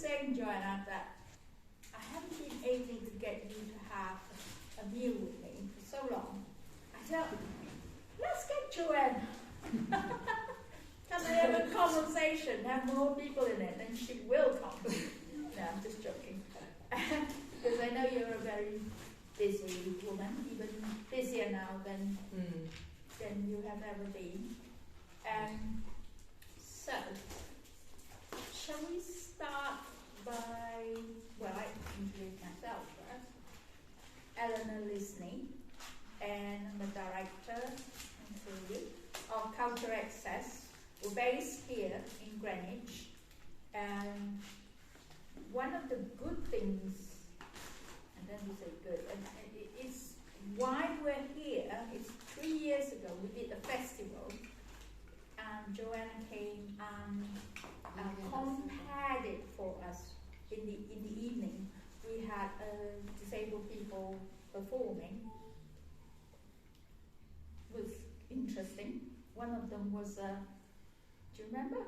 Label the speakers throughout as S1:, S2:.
S1: saying, Joanna, that I haven't been able to get you to have a meal with me for so long. I said, let's get Joanna. Can I have a conversation, have more people in it, and she will come. No, I'm just joking. Because I know you're a very busy woman, even busier now than you have ever been. So, shall we start by, well, I introduce myself first. Eleanor Lisney, and I'm the director of Cultural Access. We're based here in Greenwich, and one of the good things, and then we say good, and it's why we're here. It's 3 years ago we did a festival, and Joanna came and compared it for us in the evening. We had disabled people performing. It was interesting. One of them was do you remember?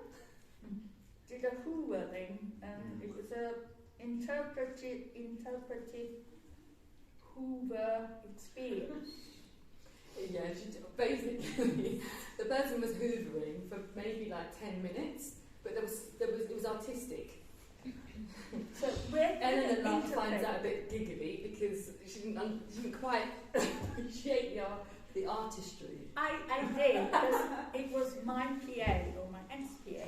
S1: Did a Hoover thing, and it was a interpretive Hoover experience.
S2: Yeah, basically the person was hoovering for maybe like 10 minutes, but it was artistic.
S1: So
S2: Eleanor finds that a bit giggly because she didn't quite appreciate the artistry.
S1: I did, because it was my PA or my ex-PA.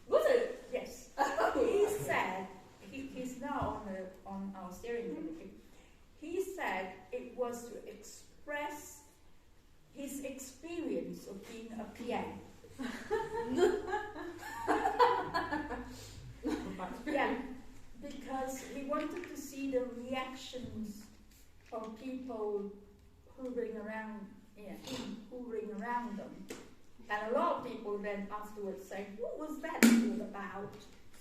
S2: Was it?
S1: Yes. He said, he's now on our steering committee, he said it was to express his experience of being a PA. Yeah, because he wanted to see the reactions of people hovering around them. And a lot of people then afterwards say, what was that all about?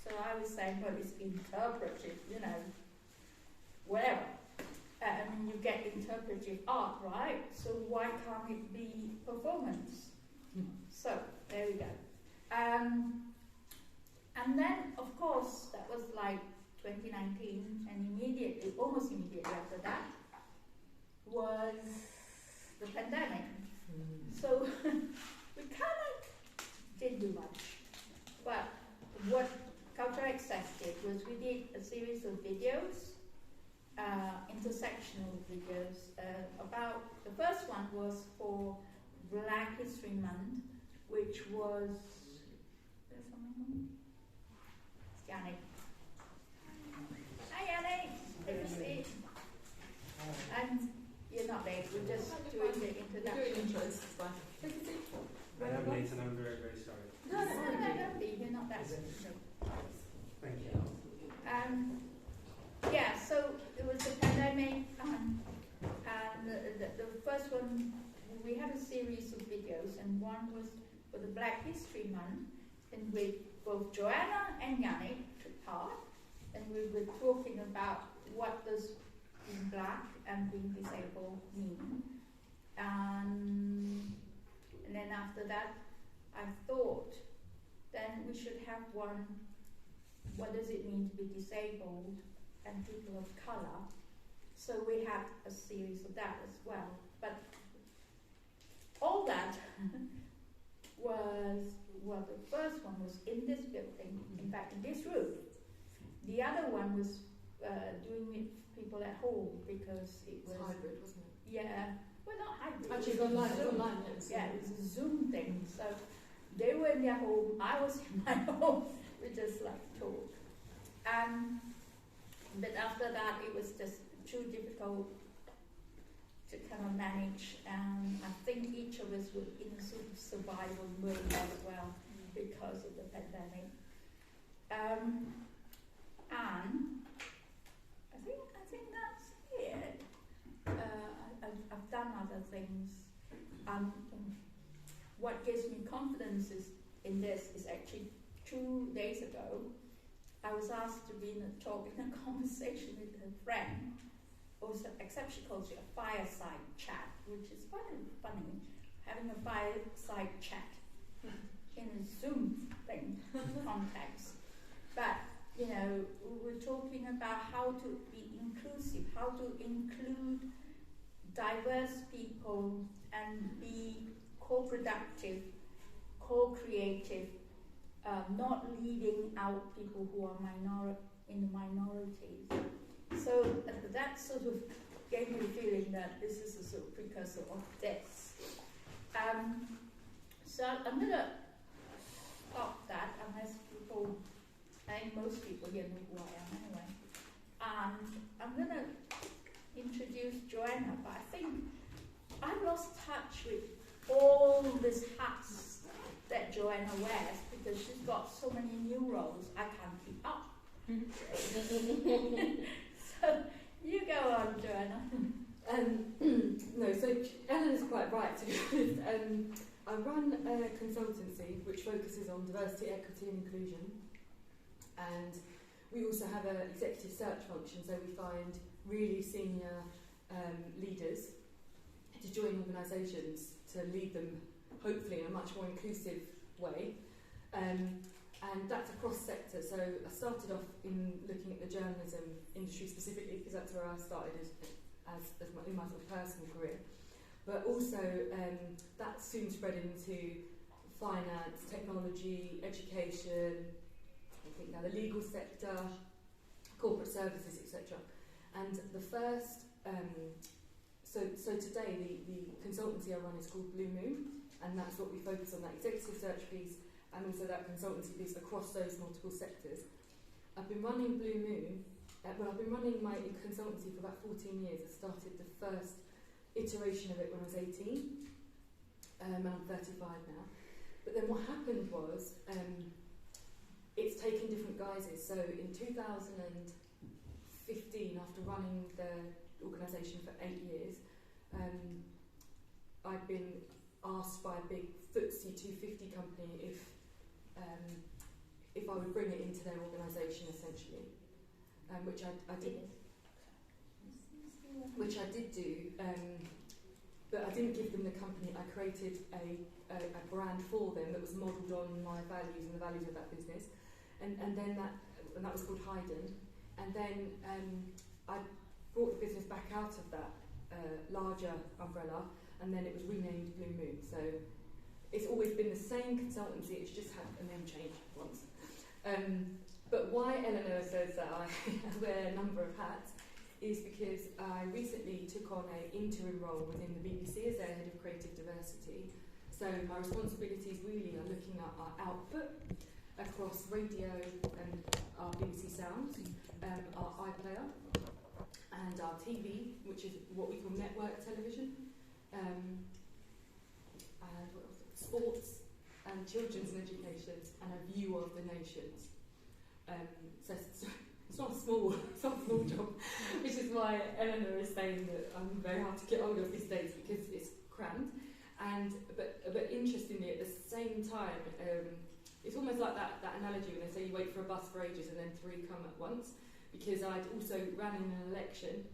S1: So I was saying, well, it's interpretive, whatever. And you get interpretive art, right? So why can't it be performance? So, there we go. And then, of course, that was like 2019, and almost immediately after that, was the pandemic. So we kind of didn't do much. But what Cultural Access did was we did a series of videos, intersectional videos, about, the first one was for Black History Month, which was, there's someone? It's Yannick. Hi Yannick, good to see you. And you're not late, we're just doing the introduction.
S3: I am late and I'm very, very sorry.
S1: No, don't be, you're not that late.
S3: Thank you.
S1: Yeah, so it was the pandemic, and the first one, we had a series of videos, and one was for the Black History Month, and with both Joanna and Yannick took part, and we were talking about what does being black and being disabled mean. And then after that, I thought, then we should have one, what does it mean to be disabled and people of colour. So we had a series of that as well. But all that was, well, the first one was in this building, in fact in this room. The other one was doing it people at home, because it was
S2: hybrid, wasn't it?
S1: Yeah, well, not hybrid.
S2: Actually, it was online.
S1: Yeah, it was a Zoom thing. So they were in their home, I was in my home. We just like talk. But after that, it was just too difficult to kind of manage. And I think each of us were in a sort of survival mode as well because of the pandemic. And I think that's it. I've done other things. What gives me confidence in this is actually 2 days ago, I was asked to be in a conversation with a friend, except she calls it a fireside chat, which is kind of funny, having a fireside chat in a Zoom thing context. But you know, we're talking about how to be inclusive, how to include diverse people and be co-productive, co-creative, not leaving out people who are in the minorities. So that sort of gave me the feeling that this is a sort of precursor of this. So I'm going to stop that unless people, I think most people here know who I am anyway. And I'm going to introduce Joanna, but I think I've lost touch with all these hats that Joanna wears because she's got so many new roles, I can't keep up. So you go on, Joanna.
S2: No, so Eleanor's quite right, to be honest. I run a consultancy which focuses on diversity, equity and inclusion, and we also have an executive search function, so we find really senior leaders to join organisations to lead them hopefully in a much more inclusive way, and that's across sector. So I started off in looking at the journalism industry specifically because that's where I started in my sort of personal career, but also that soon spread into finance, technology, education, I think now the legal sector, corporate services, etc. And the first, so today the consultancy I run is called Blue Moon, and that's what we focus on, that executive search piece and also that consultancy piece across those multiple sectors. I've been running Blue Moon, I've been running my consultancy for about 14 years. I started the first iteration of it when I was 18, and I'm 35 now. But then what happened was, it's taken different guises. So in 2015, after running the organisation for 8 years, I'd been asked by a big FTSE 250 company if I would bring it into their organisation, essentially, which I did. Which I did do, but I didn't give them the company. I created a brand for them that was modelled on my values and the values of that business, and that was called Hayden. And then I brought the business back out of that larger umbrella, and then it was renamed Blue Moon. So it's always been the same consultancy, it's just had a name change once. But why Eleanor says that I wear a number of hats is because I recently took on an interim role within the BBC as their head of creative diversity. So my responsibilities really are looking at our output across radio and our BBC Sounds, our iPlayer, and our TV, which is what we call network television, and what else? Sports and children's and education, and a view of the nations. So it's not a small job, which is why Eleanor is saying that I'm very hard to get hold of these days because it's crammed. But interestingly, at the same time, it's almost like that analogy when they say you wait for a bus for ages and then 3 come at once. Because I'd also ran in an election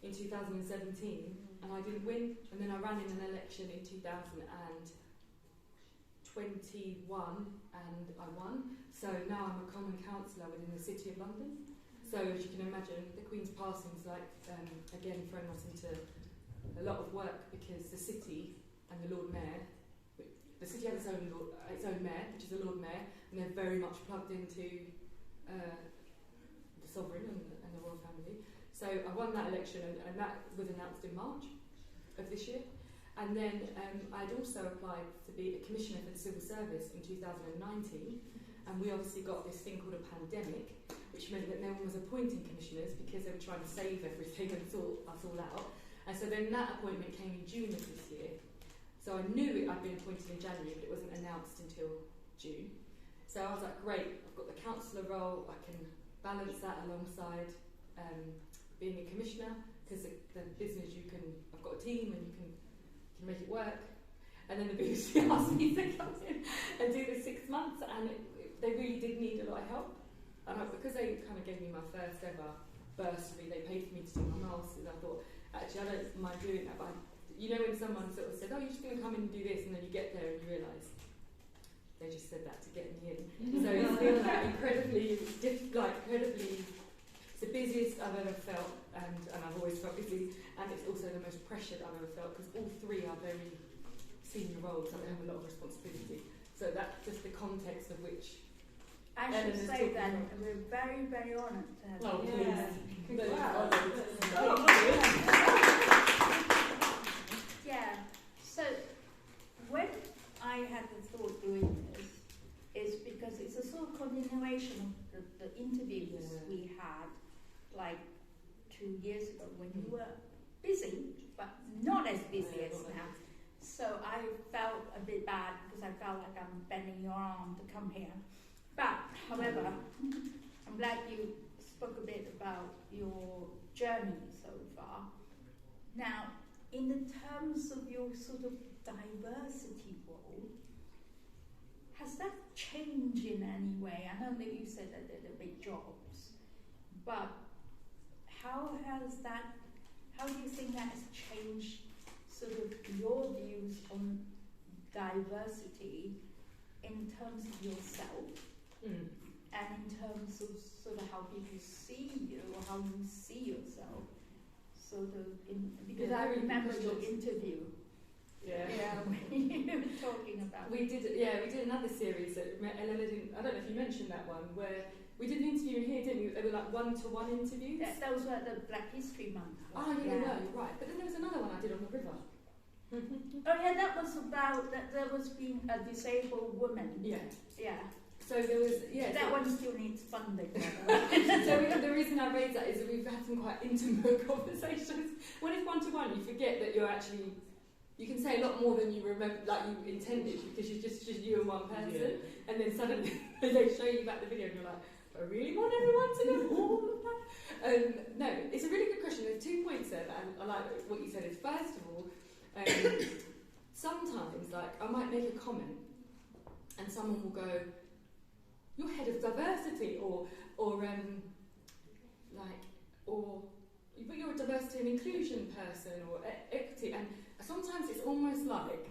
S2: in 2017 and I didn't win, and then I ran in an election in 2021 and I won. So now I'm a common councillor within the City of London. So as you can imagine, the Queen's passing is like, again, throwing us into a lot of work because the City and the Lord Mayor, the City has its own Mayor, which is the Lord Mayor, and they're very much plugged into the Sovereign and the Royal Family. So I won that election and that was announced in March of this year. And then I'd also applied to be a commissioner for the civil service in 2019, and we obviously got this thing called a pandemic, which meant that no one was appointing commissioners because they were trying to save everything and sort us all out. And so then that appointment came in June of this year. So I knew I'd been appointed in January, but it wasn't announced until June. So I was like, great, I've got the councillor role, I can balance that alongside being a commissioner, because the business I've got a team and you can make it work. And then the BBC asked me to come in and do this 6 months, and they really did need a lot of help. And because they kind of gave me my first ever bursary, they paid for me to do my masters. I thought, actually, I don't mind doing that, but you know when someone sort of says, oh, you're just going to come in and do this, and then you get there and you realise they just said that to get me in. So it's been incredibly, it's the busiest I've ever felt, and I've always felt busy, and it's also the most pressured I've ever felt, because all three are very senior roles and they have a lot of responsibility. So that's just the context of which
S1: I should say that we're very, very honoured to have
S2: Oh,
S1: you.
S2: please.
S1: Yeah. So when I had the thought doing this, is because it's a sort of continuation of the interviews we had like 2 years ago when you were busy, but not as busy as now. So I felt a bit bad because I felt like I'm bending your arm to come here. But, however, I'm glad you spoke a bit about your journey so far. Now, in the terms of your sort of diversity role, has that changed in any way? I know that you said that they're big jobs, but how do you think that has changed sort of your views on diversity in terms of yourself and in terms of sort of how people see you or how you see yourself? Sort of because I remember your interview. Yeah, when you were talking about.
S2: We did another series that Eleanor didn't. I don't know if you mentioned that one where we did an interview in here, didn't we? They were like one-to-one interviews.
S1: Yeah, those were the Black History Month.
S2: Oh, you're right. But then there was another one I did on the river.
S1: Oh yeah, that was about that there was being a disabled woman. Yeah.
S2: So there was
S1: that one still needs funding.
S2: So the reason I raised that is that we've had some quite intimate conversations. When it's one-to-one, you forget that you're actually. You can say a lot more than you remember, like you intended, because you're just you and one person, and then suddenly they show you back the video, and you're like, I really want everyone to know all of that. No, it's a really good question. There's 2 points there that I like what you said. Is first of all, sometimes like I might make a comment, and someone will go, "You're head of diversity," or but you're a diversity and inclusion person, or equity, and sometimes it's almost like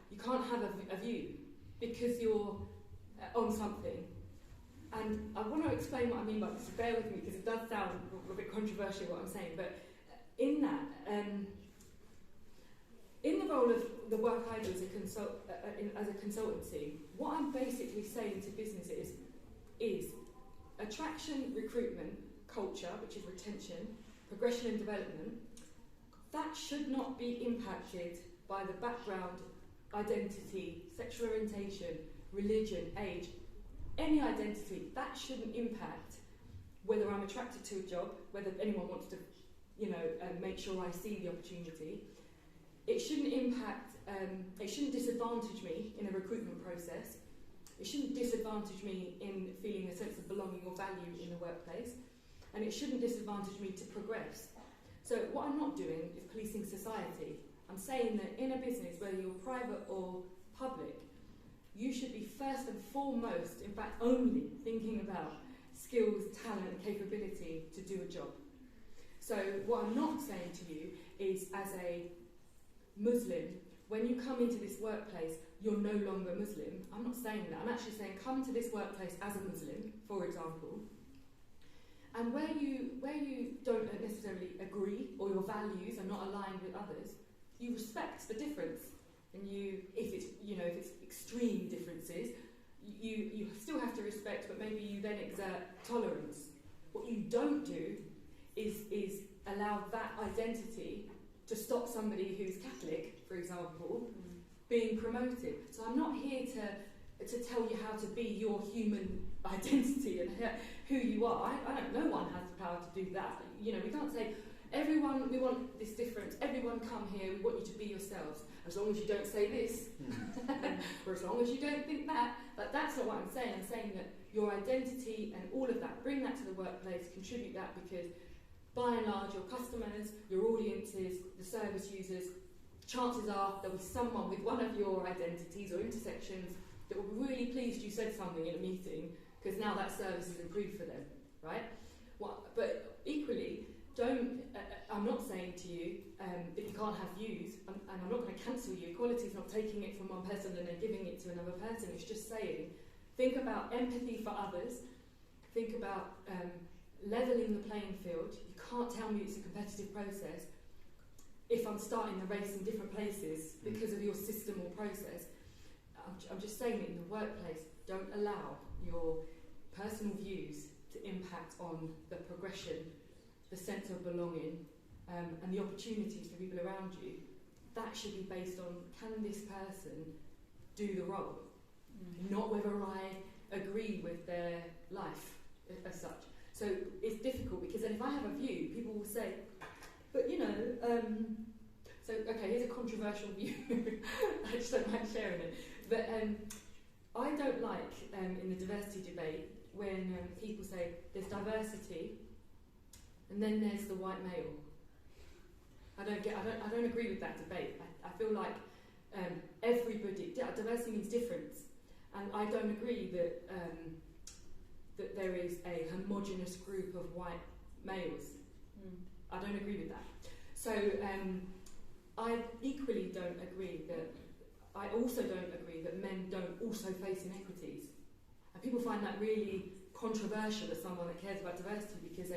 S2: you can't have a view because you're on something. And I want to explain what I mean by this, so bear with me because it does sound a bit controversial what I'm saying, but in that, in the role of the work I do as a consultancy, what I'm basically saying to businesses is attraction, recruitment, culture, which is retention, progression and development, that should not be impacted by the background, identity, sexual orientation, religion, age, any identity. That shouldn't impact whether I'm attracted to a job, whether anyone wants to, make sure I see the opportunity. It shouldn't impact, it shouldn't disadvantage me in a recruitment process. It shouldn't disadvantage me in feeling a sense of belonging or value in the workplace. And it shouldn't disadvantage me to progress. So what I'm not doing is policing society. I'm saying that in a business, whether you're private or public, you should be first and foremost, in fact only, thinking about skills, talent and capability to do a job. So what I'm not saying to you is, as a Muslim, when you come into this workplace, you're no longer Muslim. I'm not saying that. I'm actually saying come to this workplace as a Muslim, for example. And where you don't necessarily agree, or your values are not aligned with others, you respect the difference. And if it's extreme differences, you still have to respect, but maybe you then exert tolerance. What you don't do is allow that identity to stop somebody who's Catholic, for example, being promoted. So I'm not here to tell you how to be your human identity and who you are. No one has the power to do that. We can't say, everyone, we want this difference, everyone come here, we want you to be yourselves, as long as you don't say this, or as long as you don't think that. But that's not what I'm saying. I'm saying that your identity and all of that, bring that to the workplace, contribute that, because by and large, your customers, your audiences, the service users, chances are there'll be someone with one of your identities or intersections that will be really pleased you said something in a meeting, because now that service is improved for them, right? But equally, I'm not saying to you that you can't have views, and I'm not going to cancel you. Equality is not taking it from one person and then giving it to another person. It's just saying, think about empathy for others, think about levelling the playing field. You can't tell me it's a competitive process if I'm starting the race in different places because of your system or process. I'm just saying that in the workplace, don't allow your personal views to impact on the progression, the sense of belonging, and the opportunities for people around you. That should be based on, can this person do the role? Not whether I agree with their life as such. So it's difficult because then if I have a view, people will say, but you know, so okay, here's a controversial view. I just don't like sharing it. But I don't like in the diversity debate when people say there's diversity and then there's the white male. I don't agree with that debate. I feel like everybody, diversity means difference, and I don't agree that that there is a homogenous group of white males. I don't agree with that. So I equally don't agree that. I also don't agree that men don't also face inequities, and people find that really controversial as someone that cares about diversity because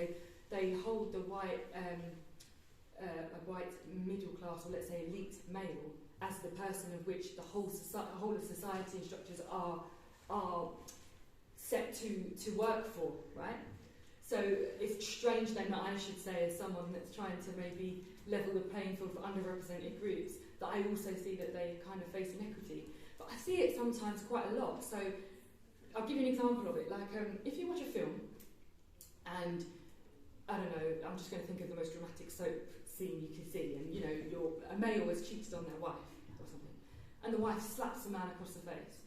S2: they hold the white a white middle class, or let's say elite male, as the person of which the whole of society and structures are set to work for, right? So it's strange then that I should say, as someone that's trying to maybe level the playing field for underrepresented groups, that I also see that they kind of face inequity. But I see it sometimes quite a lot. So I'll give you an example of it. Like if you watch a film, and I don't know, I'm just going to think of the most dramatic soap scene you can see, and you know, a male has cheated on their wife or something, and the wife slaps the man across the face.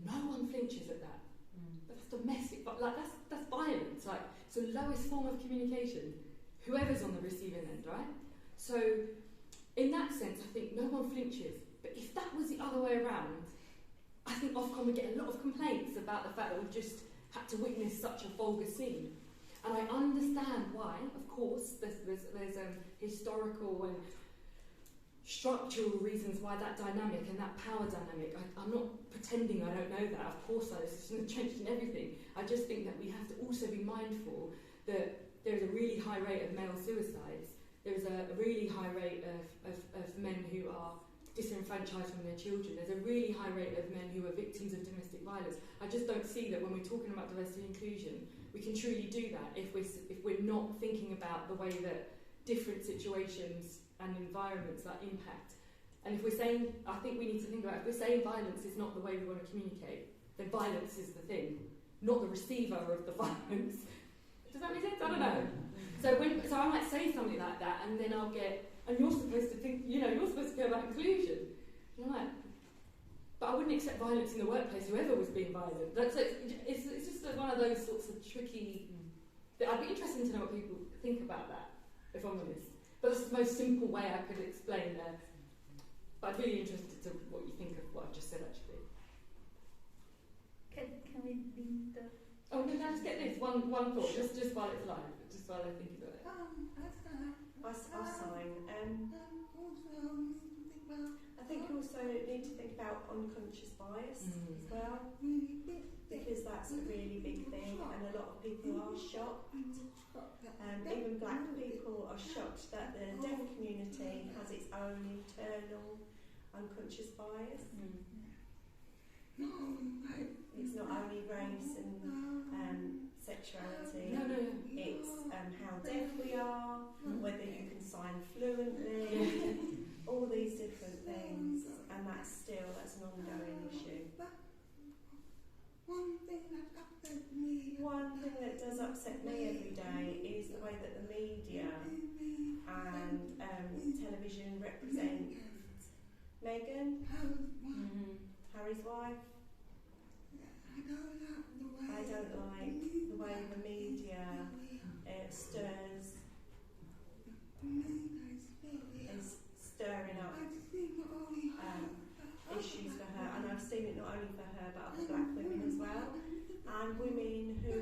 S2: No one flinches at that. But that's domestic, but like that's violence. Like it's the lowest form of communication. Whoever's on the receiving end, right? So in that sense, I think no one flinches. But if that was the other way around, I think Ofcom would get a lot of complaints about the fact that we've just had to witness such a vulgar scene. And I understand why. Of course, there's historical and structural reasons why that dynamic and that power dynamic. I'm not pretending I don't know that. Of course, it's entrenched in everything. I just think that we have to also be mindful that there's a really high rate of male suicides. There's a really high rate of men who are disenfranchised from their children. There's a really high rate of men who are victims of domestic violence. I just don't see that when we're talking about diversity and inclusion, we can truly do that if we're not thinking about the way that different situations and environments that impact. And if we're saying, I think we need to think about, if we're saying violence is not the way we want to communicate, then violence is the thing, not the receiver of the violence. Does that make sense? I don't know. So I might say something like that, and then I'll get, and you're supposed to think, you're supposed to care about inclusion. You're like, but I wouldn't accept violence in the workplace, whoever was being violent. It's just one of those sorts of tricky. I'd be interested to know what people think about that, if I'm honest. But that's the most simple way I could explain that. But I'm really interested to what you think of what I've just said, actually.
S1: Can we leave the...
S2: Oh, no, just get this. One thought, just while it's live, just while I think about it.
S4: I sign. I think you also need to think about unconscious bias as well, because that's a really big thing, and a lot of people are shocked. Even black people are shocked that the deaf community has its own internal unconscious bias. It's not only race and sexuality, it's how deaf we are, whether you can sign fluently, all these different things, and that's an ongoing issue. One thing that does upset me every day is the way that the media and television represent Meghan, Harry's wife. I don't like the way the media is stirring up issues for her, and I've seen it not only for her but other black women as well, and women who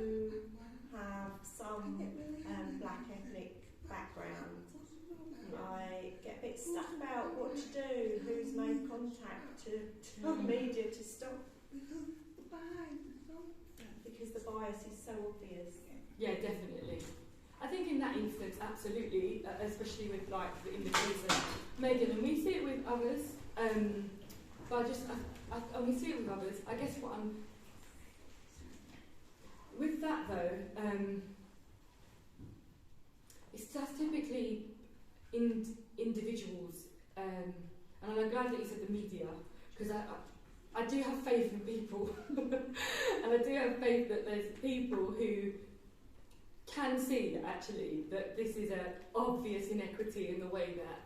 S4: have some black ethnic background. to tell the media to stop because the bias is so obvious.
S2: Yeah, definitely. I think in that instance, absolutely, especially with like in the case of Megan, and we see it with others. But we see it with others. I guess what I'm with that though, it's just typically individuals, and I'm glad that you said the media, because I do have faith in people, and I do have faith that there's people who can see actually that this is an obvious inequity in the way that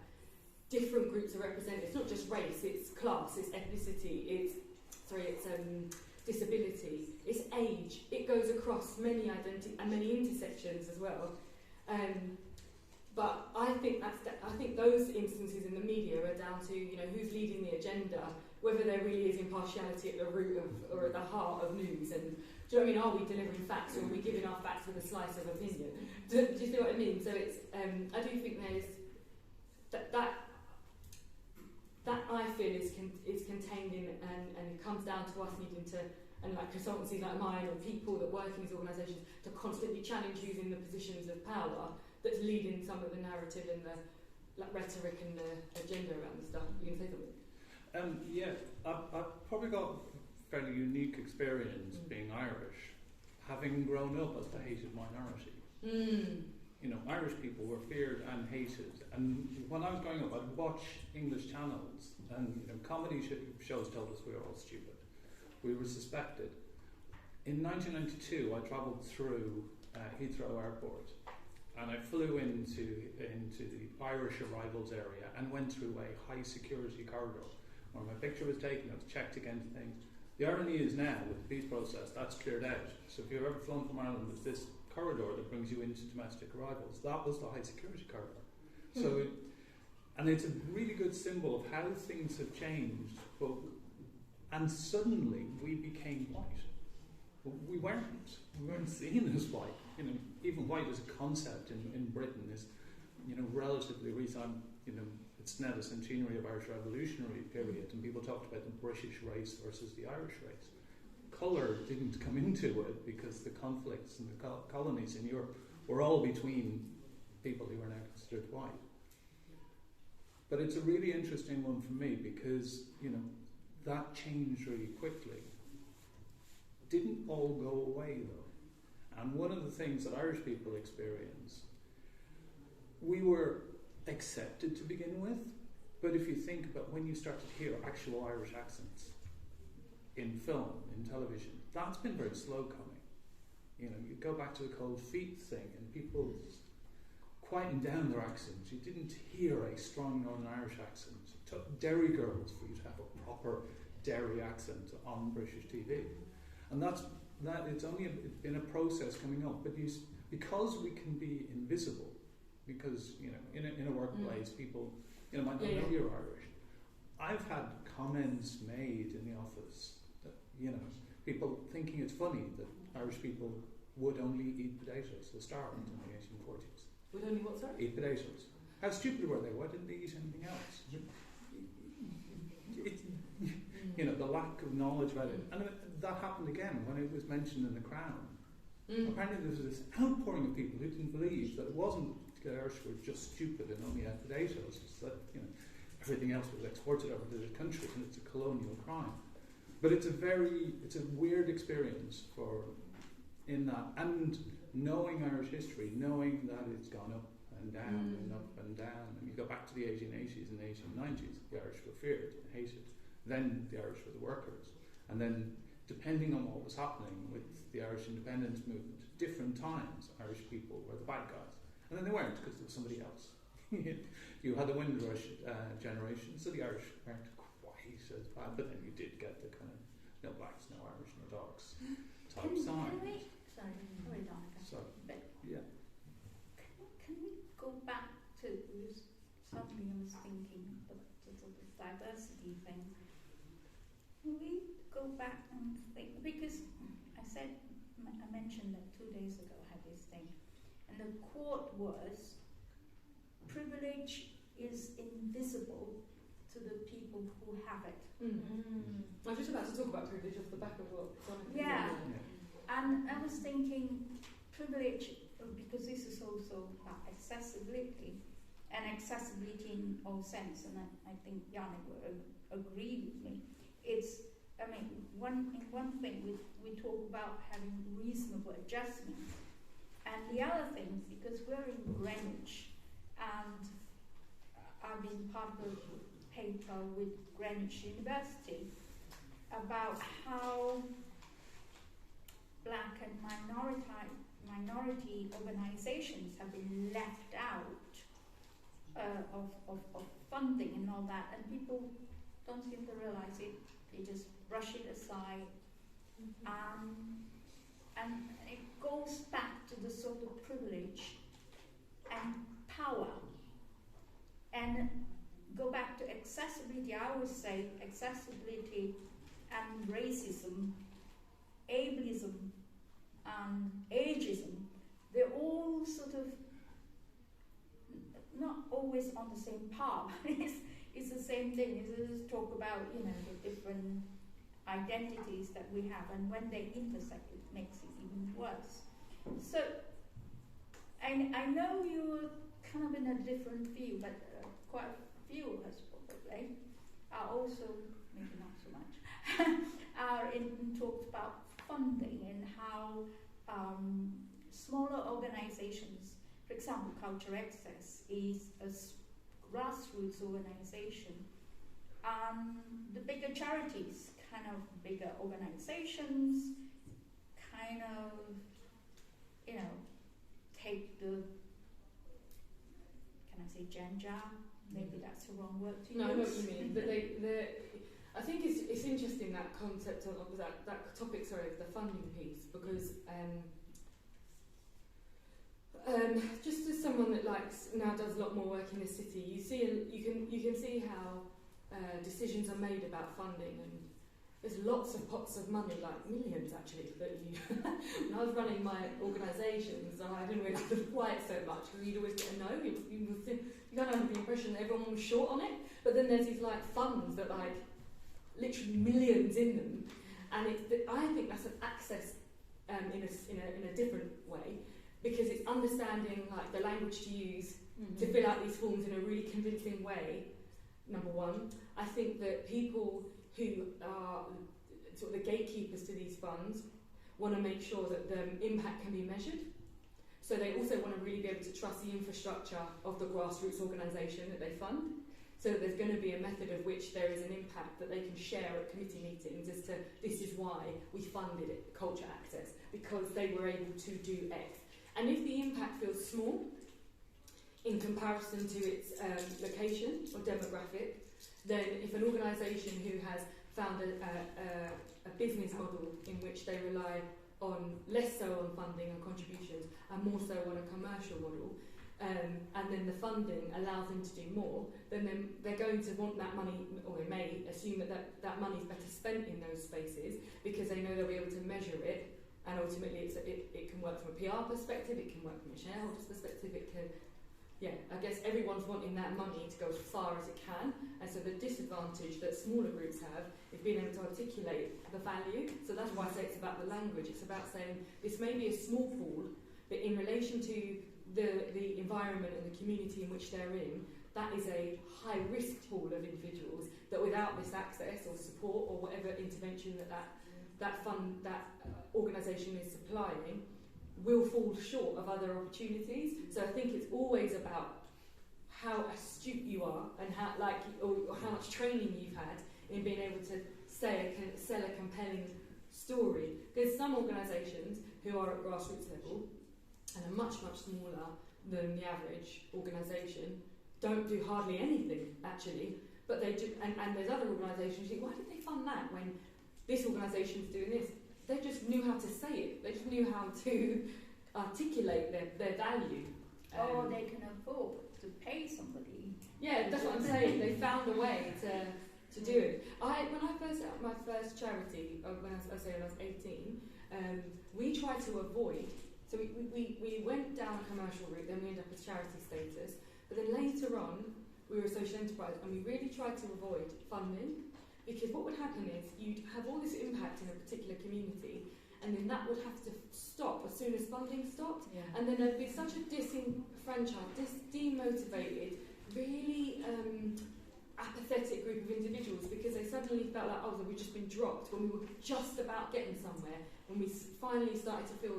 S2: different groups are represented. It's not just race, it's class, it's ethnicity, it's disability, it's age. It goes across many identities and many intersections as well. But I think those instances in the media are down to who's leading the agenda, whether there really is impartiality at the root of or at the heart of news. And do you know what I mean? Are we delivering facts, or are we giving our facts with a slice of opinion? Do you see what I mean? So it's I do think there's that I feel is contained in, and it comes down to us needing to, and like consultancies like mine or people that work in these organisations, to constantly challenge using the positions of power that's leading some of the narrative and the rhetoric and the agenda around the stuff. You can say something?
S5: Yeah, I've probably got a fairly unique experience being Irish, having grown up as the hated minority. Irish people were feared and hated, and when I was growing up, I'd watch English channels, and comedy shows told us we were all stupid. We were suspected. In 1992, I travelled through Heathrow Airport, and I flew into the Irish arrivals area and went through a high security corridor where my picture was taken. It was checked against things. The irony is now, with the peace process, that's cleared out. So if you've ever flown from Ireland, there's this corridor that brings you into domestic arrivals. That was the high security corridor. So, and it's a really good symbol of how things have changed. And suddenly we became white. We weren't seen as white. Even white as a concept in Britain is, relatively recent. It's now the centenary of Irish revolutionary period, and people talked about the British race versus the Irish race. Colour didn't come into it because the conflicts in the colonies in Europe were all between people who were now considered white. But it's a really interesting one for me because, that changed really quickly. Didn't all go away though. And one of the things that Irish people experience, we were accepted to begin with, but if you think about when you start to hear actual Irish accents in film, in television, that's been very slow coming. You go back to the cold feet thing and people quieting down their accents. You didn't hear a strong Northern Irish accent. It took Derry girls for you to have a proper Derry accent on British TV. And it's only been a process coming up, but because we can be invisible, because in a workplace people might not know you're Irish. I've had comments made in the office that people thinking it's funny that Irish people would only eat potatoes. They starved in the 1840s.
S2: Would only what, sorry?
S5: Eat potatoes. How stupid were they? Why didn't they eat anything else? The lack of knowledge about it. And that happened again when it was mentioned in The Crown. Apparently there was this outpouring of people who didn't believe that it wasn't the Irish were just stupid and only had potatoes. It's that everything else was exported over to the country, and it's a colonial crime. But it's a weird experience in that, and knowing Irish history, knowing that it's gone up and down and up and down. And you go back to the 1880s and the 1890s, the Irish were feared and hated. Then the Irish were the workers. And then, depending on what was happening with the Irish independence movement, different times, Irish people were the bad guys. And then they weren't, because there was somebody else. You had the Windrush generation, so the Irish weren't quite as bad, but then you did get the kind of no blacks, no Irish, no dogs type sign.
S1: Sorry, Donica.
S5: So,
S1: but
S5: yeah.
S1: Can we go back to something I was thinking about the sort of diversity thing? Can we go back and think, because I mentioned that 2 days ago I had this thing, and the quote was, privilege is invisible to to the people who have it.
S2: I was just about to talk about privilege off the back of what Jonathan
S1: Yeah.
S2: said.
S1: And I was thinking privilege, because this is also about accessibility, and accessibility in all sense, and I think Yannick will agree with me. It's, I mean, one thing we talk about having reasonable adjustments, and the other thing, because we're in Greenwich, and I've been part of a paper with Greenwich University about how black and minority organizations have been left out of funding and all that, and people don't seem to realize it. They just brush it aside, and it goes back to the sort of privilege and power, and go back to accessibility. I always say accessibility and racism, ableism and ageism, they're all sort of not always on the same path. It's the same thing. It's just talk about, you know, the different identities that we have, and when they intersect, it makes it even worse. So, I know you're kind of in a different field, but quite a few of us probably are also, maybe not so much, are in talks about funding and how smaller organizations, for example, Culture Access is a grassroots organization. The bigger charities, kind of bigger organizations, kind of, you know, take the, can I say gender? Maybe that's the wrong word to use.
S2: No, I know what you mean. But I think it's interesting, that concept of that topic, of the funding piece, because just as someone that now does a lot more work in the city, you can see how decisions are made about funding, and there's lots of pots of money, like millions actually, that you. When I was running my organisations, I didn't realise it was quite so much, because you'd always get a no. You kind of have the impression that everyone was short on it, but then there's these funds that literally millions in them, and I think that's an access in a different way, because it's understanding the language to use to fill out these forms in a really convincing way. Number one, I think that people who are sort of the gatekeepers to these funds want to make sure that the impact can be measured. So they also want to really be able to trust the infrastructure of the grassroots organisation that they fund, so that there's going to be a method of which there is an impact that they can share at committee meetings as to this is why we funded it, Culture Access, because they were able to do X. And if the impact feels small in comparison to its location or demographic, then if an organisation who has found a business model in which they rely on less so on funding and contributions and more so on a commercial model, and then the funding allows them to do more, then they're going to want that money, or they may assume that money is better spent in those spaces because they know they'll be able to measure it, and ultimately it can work from a PR perspective, it can work from a shareholder's perspective, it can, I guess everyone's wanting that money to go as far as it can, and so the disadvantage that smaller groups have is being able to articulate the value. So that's why I say it's about the language. It's about saying this may be a small pool, but in relation to the environment and the community in which they're in, that is a high risk pool of individuals that without this access or support or whatever intervention that organisation is supplying, will fall short of other opportunities. So I think it's always about how astute you are and how much training you've had in being able to sell a compelling story. Because some organisations who are at grassroots level and are much, much smaller than the average organisation don't do hardly anything actually, but they do, and there's other organisations you think, why did they fund that when this organisation's doing this? They just knew how to say it. They just knew how to articulate their value.
S1: Or they can afford to pay somebody.
S2: Yeah, that's what I'm saying. They found a way to do it. When I first set up my first charity, when I was 18, we tried to avoid. So we went down a commercial route, then we ended up with charity status. But then later on, we were a social enterprise, and we really tried to avoid funding, because what would happen is you'd have all this impact in a particular community, and then that would have to stop as soon as funding stopped, and then there'd be such a disenfranchised, demotivated, really apathetic group of individuals, because they suddenly felt like, oh, we've just been dropped when we were just about getting somewhere, when we finally started to feel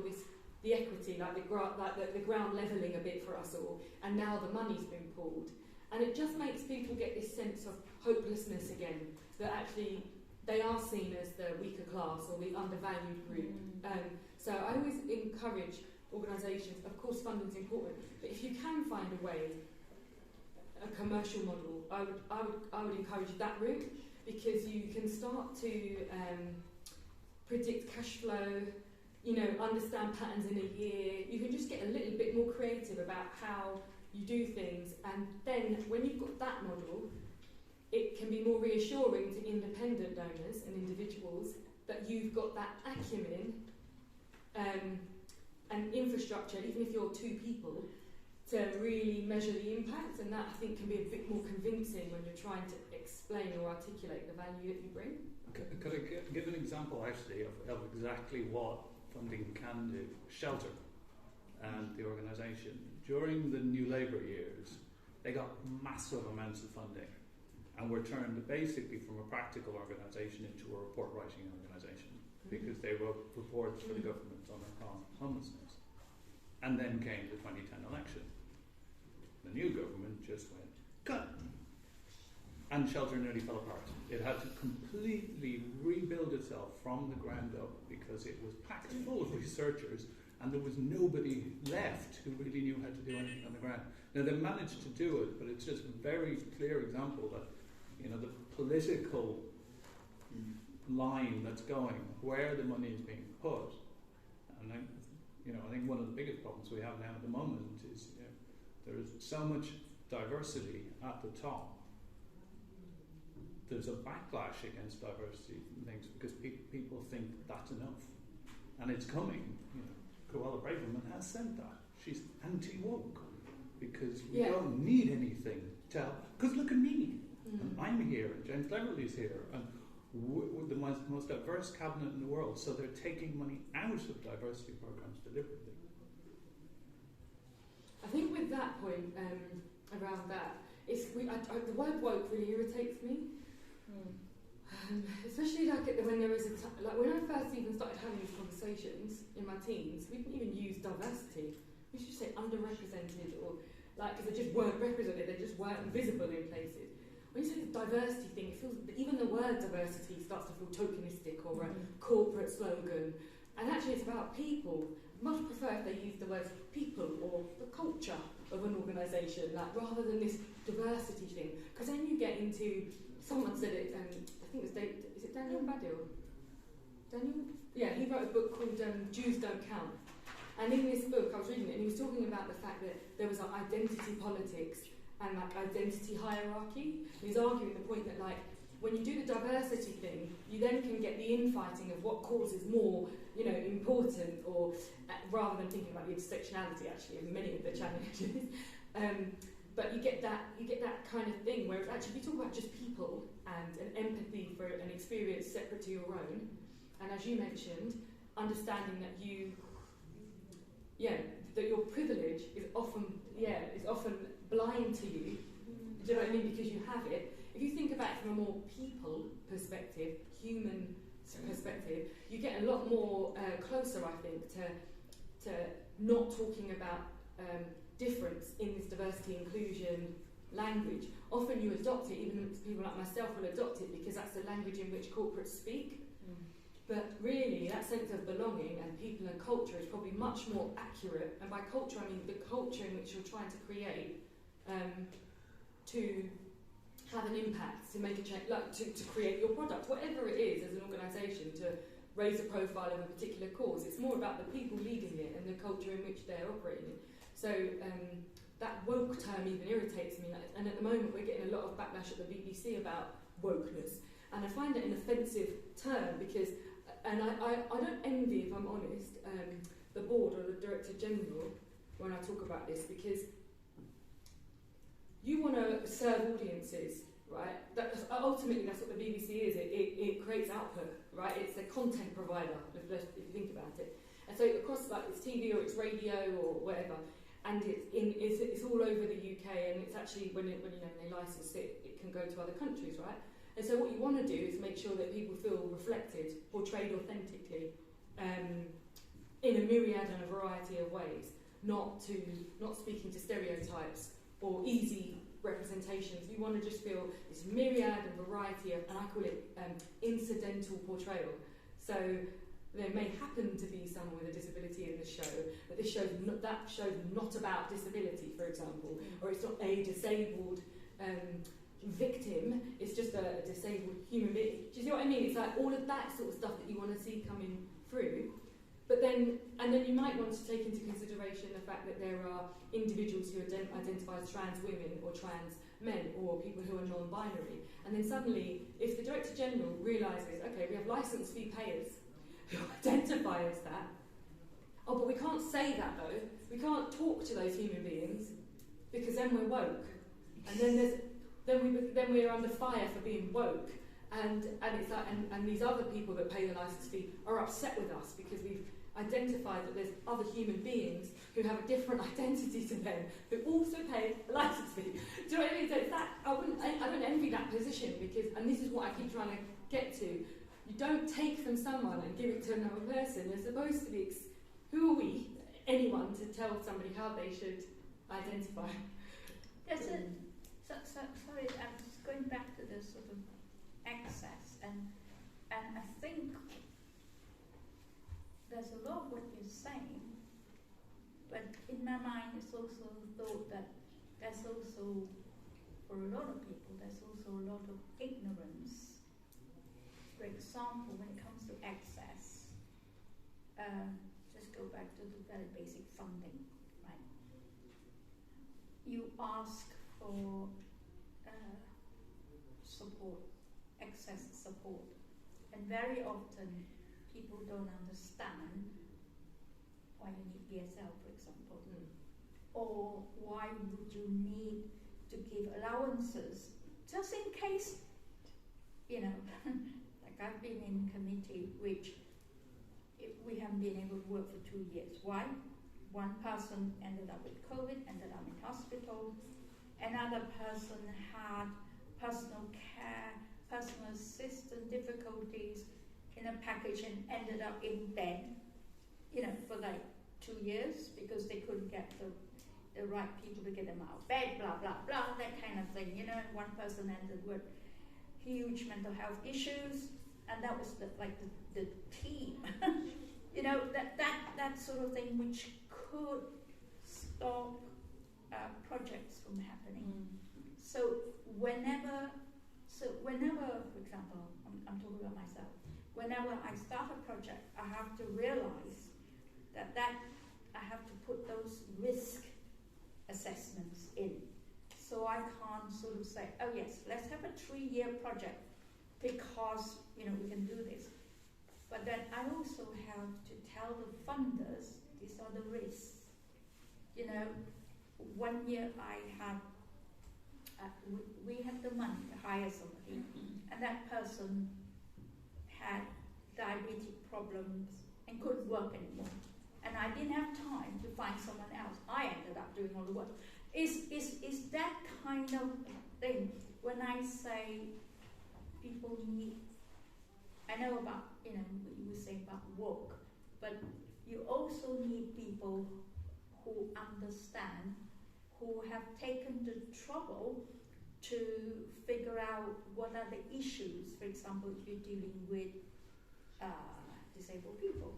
S2: the equity, like the ground levelling a bit for us all, and now the money's been pulled. And it just makes people get this sense of hopelessness again, that actually they are seen as the weaker class or the undervalued group. So I always encourage organisations, of course funding's important, but if you can find a way, a commercial model, I would encourage that route, because you can start to predict cash flow, understand patterns in a year. You can just get a little bit more creative about how you do things, and then when you've got that model, it can be more reassuring to independent donors and individuals that you've got that acumen and infrastructure, even if you're two people, to really measure the impact, and that I think can be a bit more convincing when you're trying to explain or articulate the value that you bring.
S5: Could I give an example actually of exactly what funding can do? Shelter and the organisation. During the New Labour years, they got massive amounts of funding and were turned basically from a practical organisation into a report writing organisation, because they wrote reports for the government on homelessness. And then came the 2010 election. The new government just went, cut! And Shelter nearly fell apart. It had to completely rebuild itself from the ground up, because it was packed full of researchers and there was nobody left who really knew how to do anything on the ground. Now they managed to do it, but it's just a very clear example that the political line that's going, where the money is being put, and I think one of the biggest problems we have now at the moment is there is so much diversity at the top. There's a backlash against diversity and things because people think that's enough, and it's coming. Cruella Braverman has said that she's anti-woke because we don't need anything to help. Because look at me, and I'm here, and James Cleverly's here, and we're the most diverse cabinet in the world. So they're taking money out of diversity programs deliberately.
S2: I think with that point around that, the word woke really irritates me. Especially when there was when I first even started having these conversations in my teens, we didn't even use diversity. We should say underrepresented, or because they just weren't represented, they just weren't visible in places. When you say the diversity thing, it feels even the word diversity starts to feel tokenistic or a corporate slogan. And actually, it's about people. Much prefer if they use the words people or the culture of an organisation, rather than this diversity thing. Because then you get into, someone said it, I think it was is it Daniel Baddiel? Daniel? Yeah, he wrote a book called Jews Don't Count. And in this book, I was reading it, and he was talking about the fact that there was identity politics and identity hierarchy. And he's arguing the point that when you do the diversity thing, you then can get the infighting of what causes more, important, or rather than thinking about the intersectionality actually of many of the challenges. But you get that kind of thing, whereas actually if you talk about just people and an empathy for an experience separate to your own, and as you mentioned, understanding that that your privilege is often blind to you. Do you know what I mean? Because you have it. If you think about it from a more people perspective, human perspective, you get a lot more closer, I think, to not talking about difference in this diversity inclusion language. Often you adopt it, even people like myself will adopt it because that's the language in which corporates speak. But really, that sense of belonging and people and culture is probably much more accurate. And by culture, I mean the culture in which you're trying to create to have an impact, to make a change, to create your product, whatever it is as an organisation, to raise the profile of a particular cause. It's more about the people leading it and the culture in which they're operating. So that woke term even irritates me. And at the moment, we're getting a lot of backlash at the BBC about wokeness. And I find it an offensive term because, and I don't envy, if I'm honest, the board or the Director General when I talk about this, because you want to serve audiences, right? Ultimately, that's what the BBC is. It creates output, right? It's a content provider, if you think about it. And so across, like, it's TV or it's radio or whatever, and it's all over the UK, and it's actually when they license it, it can go to other countries, right? And so what you want to do is make sure that people feel reflected, portrayed authentically, in a myriad and a variety of ways, not speaking to stereotypes or easy representations. You want to just feel this myriad and variety of, and I call it incidental portrayal. So there may happen to be someone with a disability in the show, but that show's not about disability, for example, or it's not a disabled victim, it's just a disabled human being. Do you see what I mean? It's like all of that sort of stuff that you want to see coming through. But then you might want to take into consideration the fact that there are individuals who identify as trans women or trans men or people who are non-binary. And then suddenly, if the Director General realises, okay, we have licence fee payers who identify as that, oh, but we can't say that though. We can't talk to those human beings because then we're woke. And then we're under fire for being woke. And it's like, and these other people that pay the licence fee are upset with us because we've identified that there's other human beings who have a different identity to them who also pay a licence fee. Do you know what I mean? So it's that, I don't envy that position because, and this is what I keep trying to get to, you don't take from someone and give it to another person. They're supposed to be, who are we, anyone, to tell somebody how they should identify?
S1: There's sorry, I'm just going back to the sort of access, and I think there's a lot of what you're saying, but in my mind it's also thought that there's also, for a lot of people, there's also a lot of ignorance. For example, when it comes to access, just go back to the very basic funding, right? You ask for support, access support, and very often people don't understand why you need BSL, for example, or why would you need to give allowances just in case, like I've been in committee which we haven't been able to work for 2 years. Why? One person ended up with COVID, ended up in hospital. Another person had personal care, personal assistant difficulties in a package and ended up in bed, for like 2 years because they couldn't get the right people to get them out of bed, blah, blah, blah, that kind of thing, and one person ended with huge mental health issues, and that was the team, that sort of thing which could stop projects from happening. So whenever, for example, I'm talking about myself, whenever I start a project, I have to realize that I have to put those risk assessments in. So I can't sort of say, oh yes, let's have a 3-year project because, we can do this. But then I also have to tell the funders, these are the risks. 1 year I had, we had the money to hire somebody, and that person had diabetic problems and couldn't work anymore. And I didn't have time to find someone else. I ended up doing all the work. Is that kind of thing. When I say people need, I know about, you say about work, but you also need people who understand, who have taken the trouble to figure out what are the issues. For example, if you're dealing with disabled people.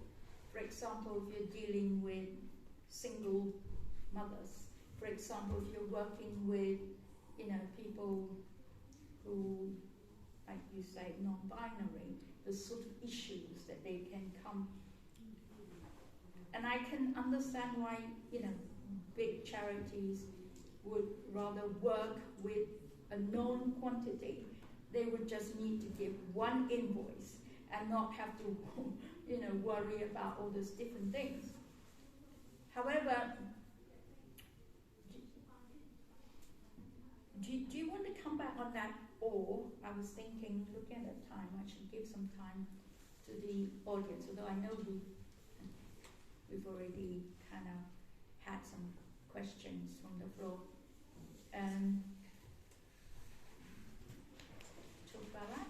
S1: For example, if you're dealing with single mothers. For example, if you're working with, people who, like you say, non-binary, the sort of issues that they can come. And I can understand why, big charities would rather work with a known quantity. They would just need to give one invoice and not have to, worry about all those different things. However, on that, or I was thinking, looking at the time, I should give some time to the audience, although I know we've already kind of had some questions from the floor. Talk about that.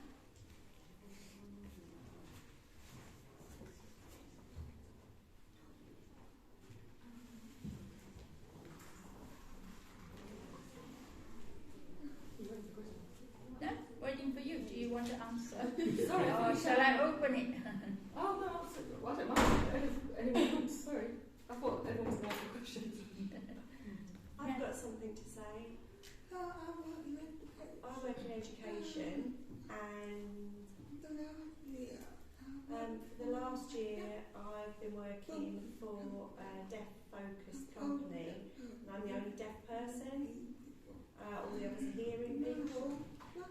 S1: No, waiting for you. Do you want to answer?
S2: Sorry,
S1: Or shall I open it?
S2: Oh no, I don't mind. Anyone else? Sorry, I thought everyone was going to ask questions.
S4: I've got something to say. I work in education, and for the last year I've been working for a deaf-focused company, and I'm the only deaf person. All the others are hearing people.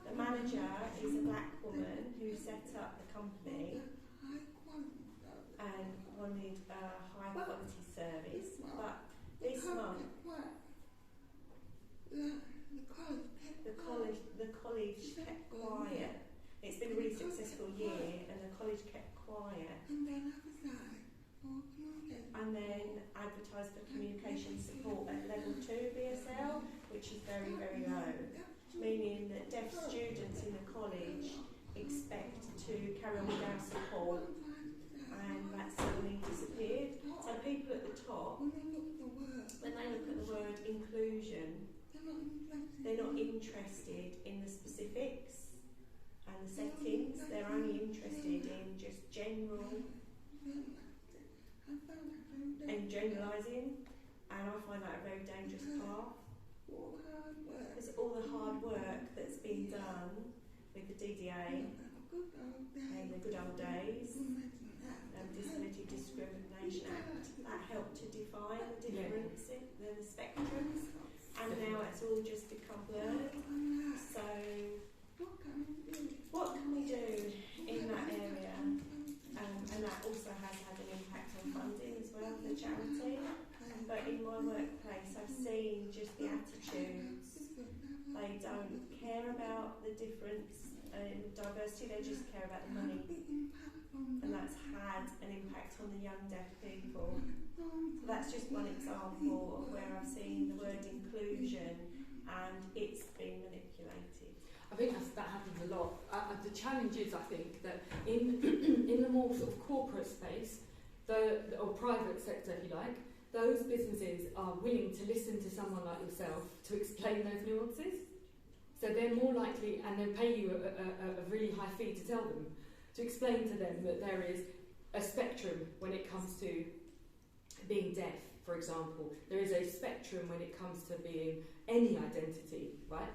S4: The manager is a black woman who set up the company and wanted a high quality service, but this month the college kept quiet. It's been a really successful year, and the college kept quiet. And then advertised for communication support at level 2 BSL, which is very, very low, meaning that deaf students in the college expect to carry on with our support, and that suddenly disappeared. So people at the top, when they look at the word inclusion, they're not interested in the specifics and the settings. They're only interested in just general and generalising, and I find that a very dangerous path. Because all the hard work that's been done with the DDA in the good old days, Disability Discrimination Act, that helped to define the difference, the spectrums, and now it's all just become blurred. So what can we do in that area? And that also has had an impact on funding as well for the charity. But in my workplace I've seen just the attitudes. They don't care about the difference in diversity, they just care about the money. And that's had an impact on the young deaf people. So that's just one example of where I've seen the word inclusion and it's been manipulated.
S2: I think that happens a lot. The challenge is, I think, that in in the more sort of corporate space, or private sector, if you like, those businesses are willing to listen to someone like yourself to explain those nuances. So they're more likely, and they'll pay you a really high fee to tell them, to explain to them that there is a spectrum when it comes to being deaf, for example. There is a spectrum when it comes to being any identity, right?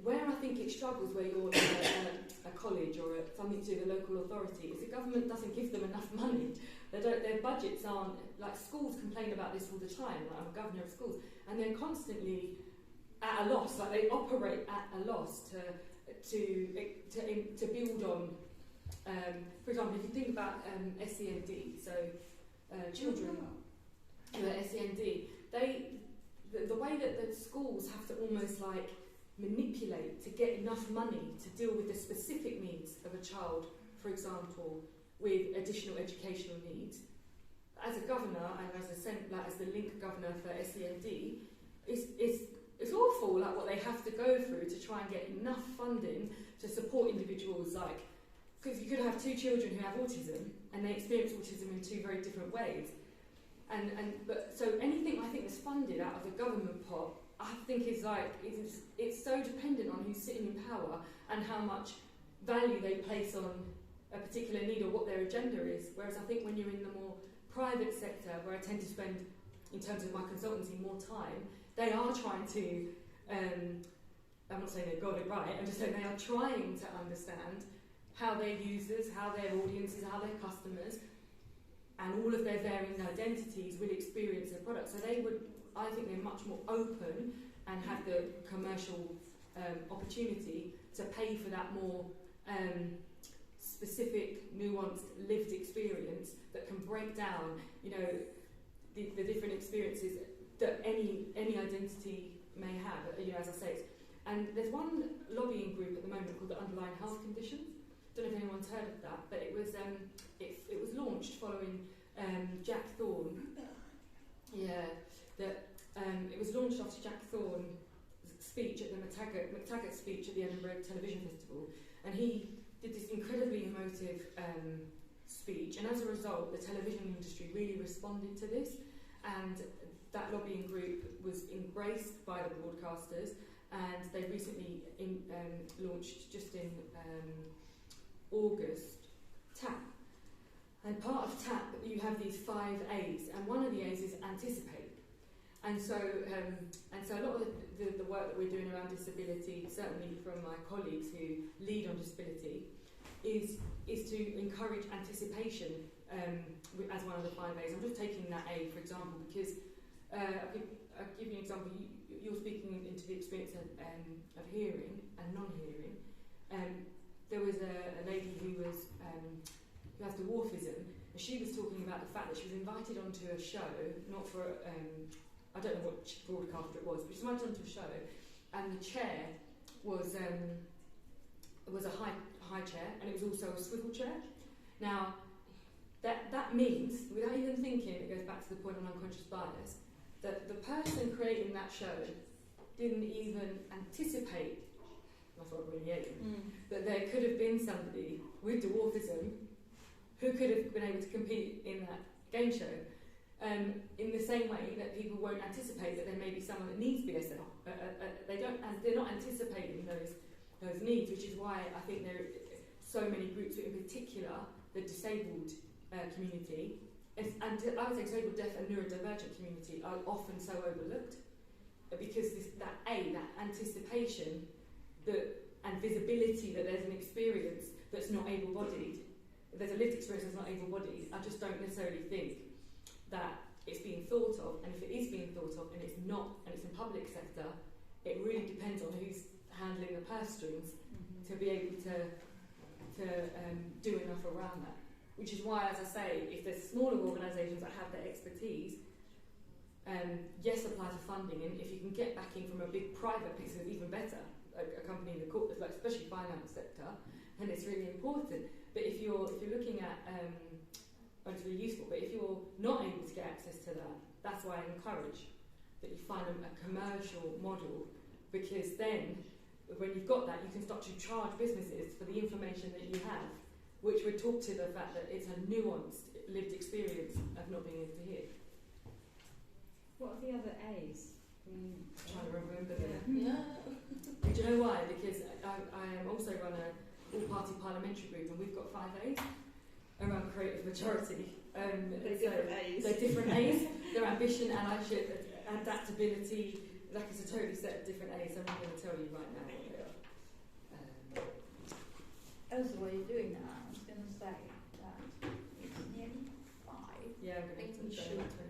S2: Where I think it struggles, where you're a college or something to do with a local authority, is the government doesn't give them enough money. Their budgets aren't, like schools complain about this all the time, like I'm a governor of schools, and they're constantly at a loss, like they operate at a loss to build on, for example, if you think about SEND, so children who are SEND, the way that the schools have to almost like manipulate to get enough money to deal with the specific needs of a child, for example, with additional educational needs. As a governor and as the link governor for SEND, it's awful, like what they have to go through to try and get enough funding to support individuals, like, because you could have two children who have autism and they experience autism in two very different ways. But so anything I think that's funded out of the government pot, I think is like, it's so dependent on who's sitting in power and how much value they place on a particular need or what their agenda is. Whereas I think when you're in the more private sector, where I tend to spend, in terms of my consultancy, more time, they are trying to, I'm not saying they've got it right, I'm just saying they are trying to understand how their users, how their audiences, how their customers, and all of their varying identities will experience their product. So they would, I think they're much more open and have the commercial opportunity to pay for that more specific, nuanced, lived experience that can break down, you know, the different experiences that any identity may have. You know, as I say, And there's one lobbying group at the moment called the Underlying Health Conditions. Don't know if anyone's heard of that, but it was launched following Jack Thorne. Yeah, it was launched after Jack Thorne's speech at the McTaggart speech at the Edinburgh Television Festival, and he did this incredibly emotive speech, and as a result the television industry really responded to this, and that lobbying group was embraced by the broadcasters, and they recently launched just in August TAP. And part of TAP you have these 5 A's, and one of the A's is anticipate. And so a lot of the work that we're doing around disability, certainly from my colleagues who lead on disability, is to encourage anticipation as one of the 5 A's. I'm just taking that A, for example, because I'll give you an example. You're speaking into the experience of hearing and non-hearing. There was a lady who has dwarfism, and she was talking about the fact that she was invited onto a show, not for I don't know what broadcaster it was, but she was invited onto a show, and the chair was a high chair, and it was also a swivel chair. Now, that means, without even thinking, it goes back to the point on unconscious bias, that the person creating that show didn't even anticipate, that's what I really aim, that there could have been somebody with dwarfism who could have been able to compete in that game show. In the same way that people won't anticipate that there may be someone that needs BSL. They're not anticipating those needs, which is why I think there are so many groups, in particular the disabled community, and I would say disabled, deaf and neurodivergent community are often so overlooked, because that anticipation and visibility that there's an experience that's not able-bodied, there's a lived experience that's not able-bodied, I just don't necessarily think that it's being thought of, and if it is being thought of and it's not, and it's in public sector, it really depends on who's handling the purse strings to be able to do enough around that. Which is why, as I say, if there's smaller organisations that have that expertise, yes, apply for funding, and if you can get backing from a big private piece, it's even better. A company in the corporate, like especially finance sector, and it's really important. But if you're looking at it's really useful, but if you're not able to get access to that, that's why I encourage that you find a commercial model, because then when you've got that, you can start to charge businesses for the information that you have, which would talk to the fact that it's a nuanced lived experience of not being able to hear.
S6: What are the other A's?
S2: I'm trying to remember them.
S6: Yeah.
S2: Do you know why? Because I also run a all-party parliamentary group, and we've got 5 A's around creative majority.
S4: They're different A's.
S2: They're different A's. They're ambition, allyship, adaptability. Like, it's a totally set of different A's. I'm not going to tell you right now what they are.
S1: Also, what you're doing now, I was going to say that it's nearly 5.
S2: Yeah, I'm going to
S1: we
S2: show
S1: should,
S2: that.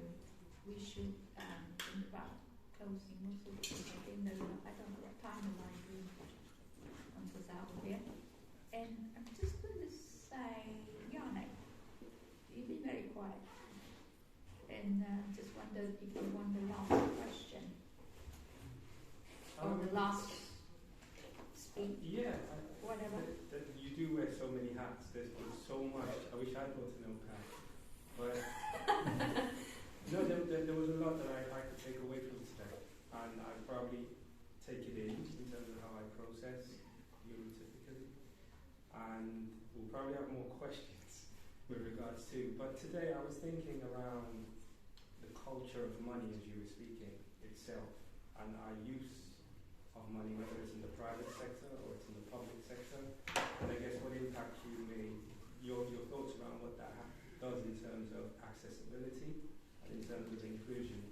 S1: we should think about closing most of this. I don't know what time the line is once it's out of here. And I'm just going to say, Joanna, you've been very quiet. And just wondered if you want the last question. Or the last speech.
S3: Yeah.
S1: Whatever.
S3: You do wear so many hats. There's so much. I wish I'd brought a notepad. But no, there was a lot that I could take away from today, and I'd probably take it in terms of how I process human typically, and we'll probably have more questions with regards to. But today I was thinking around the culture of money, as you were speaking, itself, and our use of money, whether it's in the private sector or it's in the public sector, and I guess what impact you made, your thoughts around what that does in terms of accessibility and in terms of inclusion.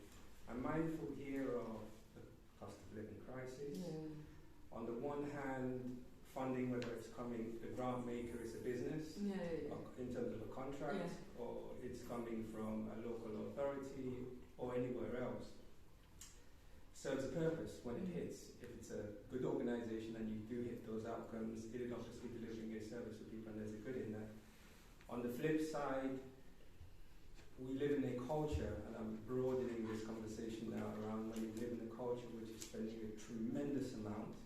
S3: I'm mindful here of the cost of living crisis.
S2: Yeah.
S3: On the one hand, funding, whether it's coming, the grant maker is a business,
S2: Yeah.
S3: in terms of a contract, or it's coming from a local authority or anywhere else. Serves a purpose when it hits. If it's a good organisation and you do hit those outcomes, it is obviously delivering a service to people, and there's a good in that. On the flip side, we live in a culture, and I'm broadening this conversation now around when we live in a culture which is spending a tremendous amount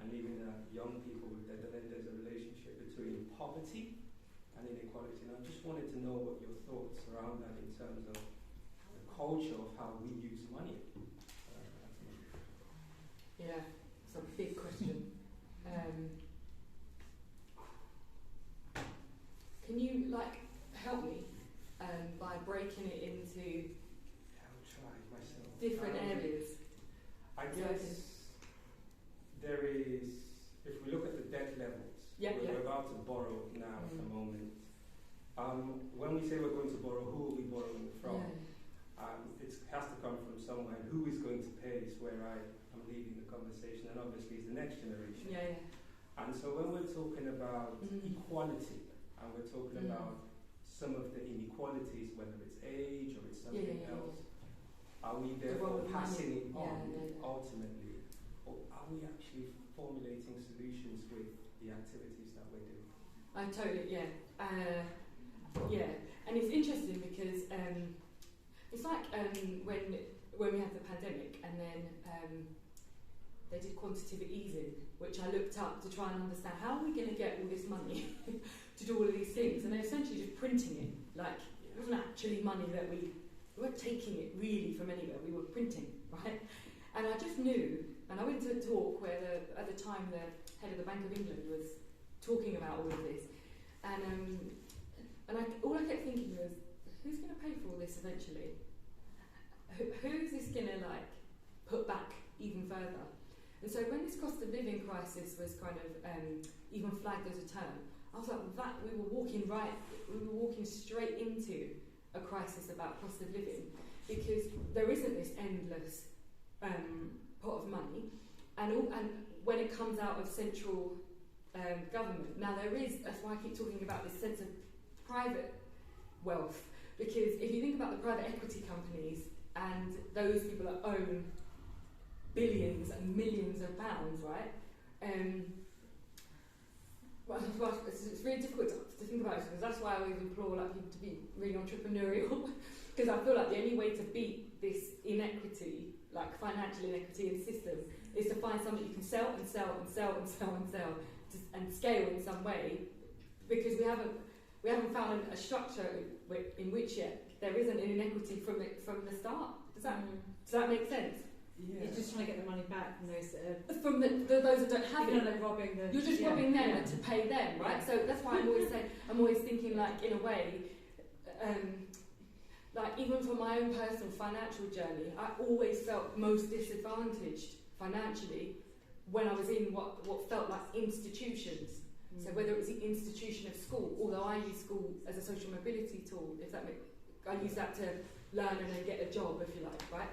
S3: and leaving young people with that. And then there's a relationship between poverty and inequality. And I just wanted to know what your thoughts around that in terms of the culture of how we use money.
S2: Yeah, it's a big question. Can you help me by breaking it into
S3: I'll try myself.
S2: different areas?
S3: I guess there is, if we look at the debt levels, we're about to borrow now at the moment. When we say we're going to borrow, who are we borrowing from? It has to come from somewhere. Who is going to pay is where I'm leading the conversation, and obviously it's the next generation. And so when we're talking about equality, and we're talking about some of the inequalities, whether it's age or it's something else, are we therefore passing it on ultimately, or are we actually formulating solutions with the activities that we're doing?
S2: I totally, and it's interesting because it's like when we had the pandemic, and then they did quantitative easing, which I looked up to try and understand how are we going to get all this money to do all of these things, and they're essentially just printing it. It wasn't actually money that we weren't taking it really from anywhere, we were printing, right? And I just knew, and I went to a talk where at the time the head of the Bank of England was talking about all of this, and all I kept thinking was, who's going to pay for all this eventually? Who's this going to put back even further? And so when this cost of living crisis was kind of even flagged as a term, I was like, we were walking straight into a crisis about cost of living, because there isn't this endless pot of money, and when it comes out of central government, now there is, that's why I keep talking about this sense of private wealth, because if you think about the private equity companies and those people that own billions and millions of pounds, right? It's really difficult to think about it, because that's why I always implore people to be really entrepreneurial, because I feel like the only way to beat this inequity, financial inequity in the system, is to find something you can sell and sell and sell and sell and sell and scale in some way, because we haven't found a structure in which yet there isn't an inequity from the start. Does that make sense?
S6: Yeah. You're just trying to get the money back from those that
S2: from those that don't have it.
S6: They're robbing the.
S2: You're just robbing them to pay them, right? So that's why I'm always thinking in a way, even from my own personal financial journey, I always felt most disadvantaged financially when I was in what felt like institutions. So whether it was the institution of school, although I use school as a social mobility tool, I use that to learn and then get a job, if you like, right?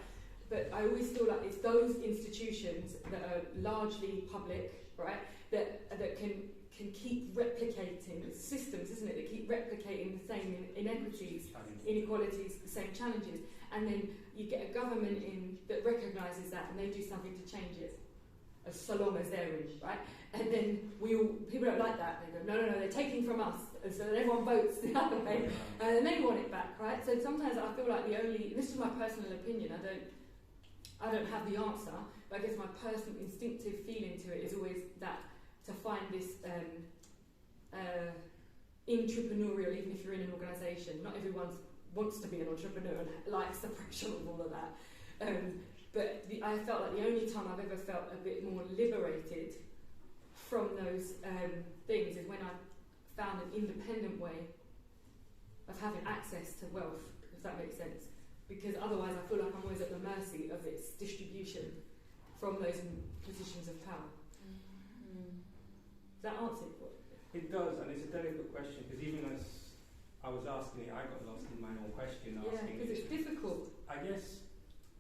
S2: But I always feel like it's those institutions that are largely public, right, that can keep replicating systems, isn't it? That keep replicating the same inequities, inequalities, the same challenges, and then you get a government in that recognises that, and they do something to change it, so long as they're in, right? And then people don't like that. They go, no, they're taking from us, and so then everyone votes the other way, and then they want it back, right? So sometimes I feel like this is my personal opinion. I don't have the answer, but I guess my personal instinctive feeling to it is always that to find this entrepreneurial, even if you're in an organisation, not everyone wants to be an entrepreneur and likes the pressure of all of that. But I felt like the only time I've ever felt a bit more liberated from those things is when I found an independent way of having access to wealth, if that makes sense. Because otherwise I feel like I'm always at the mercy of its distribution from those positions of power. Does that answer it?
S3: It does, and it's a delicate question, because even as I was asking it, I got lost in my own question.
S2: Yeah, because it's difficult.
S3: I guess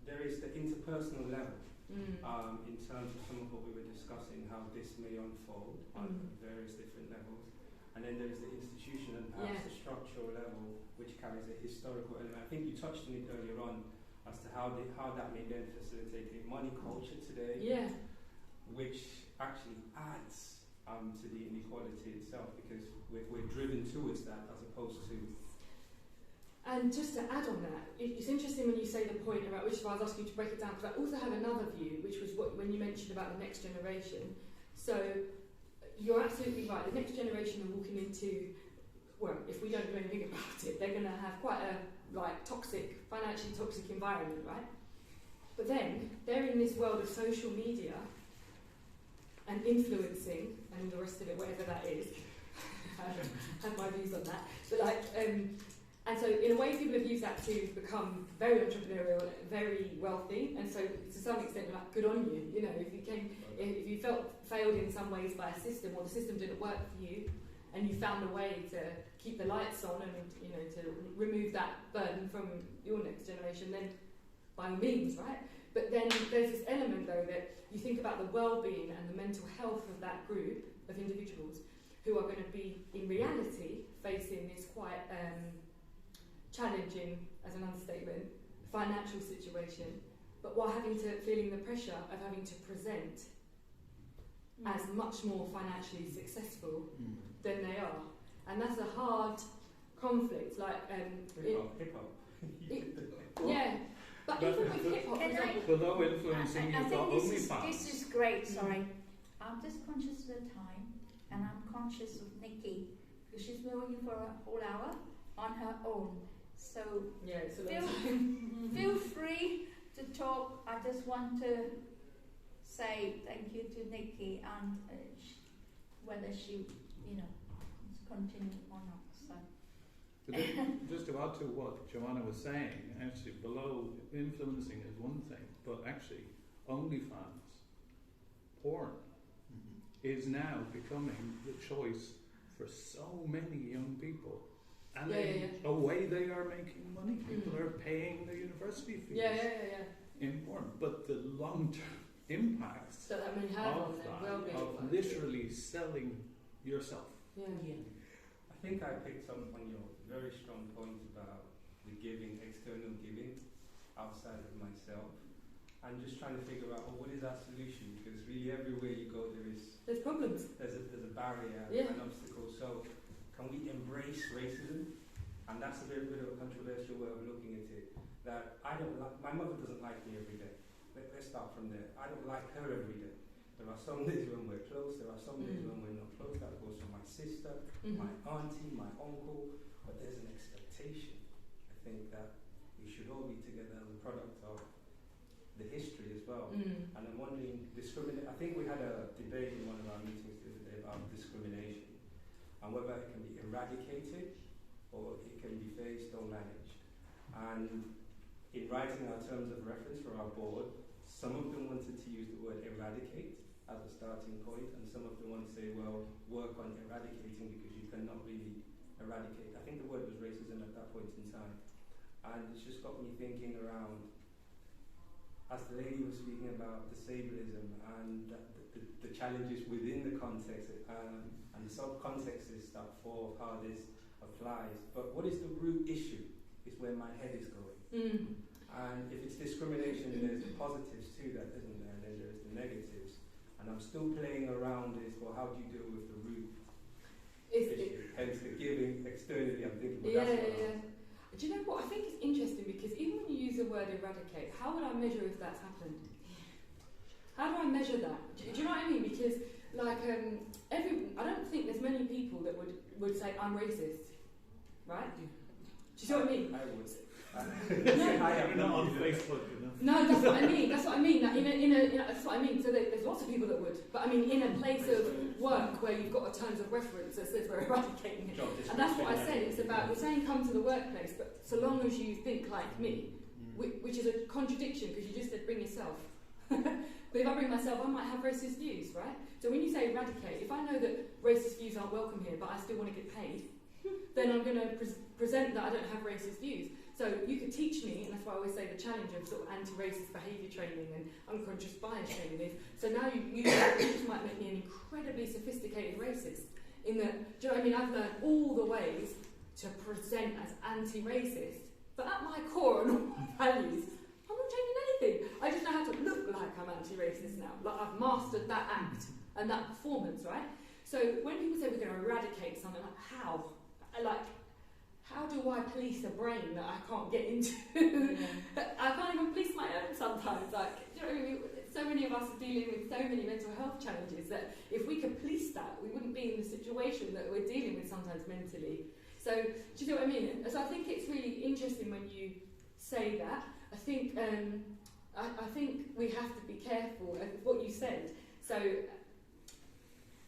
S3: there is the interpersonal level, in terms of some of what we were discussing, how this may unfold on various different levels. And then there is the institutional and perhaps the structural level, which carries a historical element. I think you touched on it earlier on as to how that may then facilitate a money culture today, which actually adds to the inequality itself, because we're driven towards that as opposed to.
S2: And just to add on that, it's interesting when you say the point about, which is why I was asking you to break it down, because I also have another view, which was when you mentioned about the next generation. So you're absolutely right. The next generation are walking into, well, if we don't do anything about it, they're going to have quite a toxic, financially toxic environment, right? But then they're in this world of social media and influencing and the rest of it, whatever that is. I have my views on that. But and so in a way people have used that to become very entrepreneurial, very wealthy, and so to some extent like good on you. You know, if you failed in some ways by a system, or the system didn't work for you, and you found a way to keep the lights on and to remove that burden from your next generation, then by all means, right? But then there's this element though that you think about the well-being and the mental health of that group of individuals who are going to be in reality facing this quite challenging, as an understatement, financial situation, but while feeling the pressure of having to present as much more financially successful than they are. And that's a hard conflict. Like
S3: hip-hop.
S2: Yeah, but even with hip-hop, for example,
S5: below influencing, you've got OnlyFans.
S1: This is great, sorry. I'm just conscious of the time, and I'm conscious of Nikki, because she's working for a whole hour on her own. So
S2: yeah, it's a
S1: feel free to talk. I just want to say thank you to Nikki, and whether she, continue or not. So.
S5: Just to add to what Joanna was saying, actually below influencing is one thing, but actually OnlyFans, porn, is now becoming the choice for so many young people. And away they are making money. People are paying their university fees in porn. But the long-term impacts
S2: that may have
S5: of that, of literally selling yourself.
S3: I think I picked up on your very strong point about the giving, external giving, outside of myself. I'm just trying to figure out, what is our solution? Because really everywhere you go there's
S2: problems.
S3: There's a barrier, an obstacle. So can we embrace racism? And that's a bit of a controversial way of looking at it. That my mother doesn't like me every day. Let's start from there. I don't like her every day. There are some days when we're close, there are some days when we're not close. That goes for my sister, my auntie, my uncle. But there's an expectation. I think that we should all be together as a product of the history as well. And I'm wondering, I think we had a debate in one of our meetings the other day about discrimination and whether it can be eradicated or it can be faced or managed. And in writing our terms of reference for our board, some of them wanted to use the word eradicate as a starting point, and some of them want to say, well, work on eradicating because you cannot really eradicate. I think the word was racism at that point in time. And it's just got me thinking around, as the lady was speaking about disableism and the challenges within the context and the sub-contexts that for how this applies. But what is the root issue is where my head is going. And if it's discrimination, there's the positives to that, isn't there? And then there's the negatives. And I'm still playing around this, well, how do you deal with the root issue? Hence the giving externally, I'm thinking, well, that's what
S2: Do you know what? I think it's interesting because even when you use the word eradicate, how would I measure if that's happened? How do I measure that? Do you know what I mean? Because, I don't think there's many people that would say, I'm racist. Right? Do you see what I mean?
S3: I would.
S5: You're not on Facebook enough.
S2: No, that's what I mean. That's what I mean. That's what I mean. So there's lots of people that would, but I mean, in a place of work where you've got a terms of reference that says we're eradicating it, and that's what I said. It's about we're saying come to the workplace, but so long as you think like me, which is a contradiction because you just said bring yourself. But if I bring myself, I might have racist views, right? So when you say eradicate, if I know that racist views aren't welcome here, but I still want to get paid, then I'm going to present that I don't have racist views. So you could teach me, and that's why I always say the challenge of sort of anti-racist behaviour training and unconscious bias training is, so now you just might make me an incredibly sophisticated racist in that, do you know what I mean, I've learned all the ways to present as anti-racist, but at my core and all my values, I'm not changing anything. I just know how to look like I'm anti-racist now. Like I've mastered that act and that performance, right? So when people say we're going to eradicate something, like how? How do I police a brain that I can't get into? I can't even police my own sometimes. Do you know what I mean? So many of us are dealing with so many mental health challenges that if we could police that, we wouldn't be in the situation that we're dealing with sometimes mentally. So, do you know what I mean? So I think it's really interesting when you say that. I think I think we have to be careful of what you said. So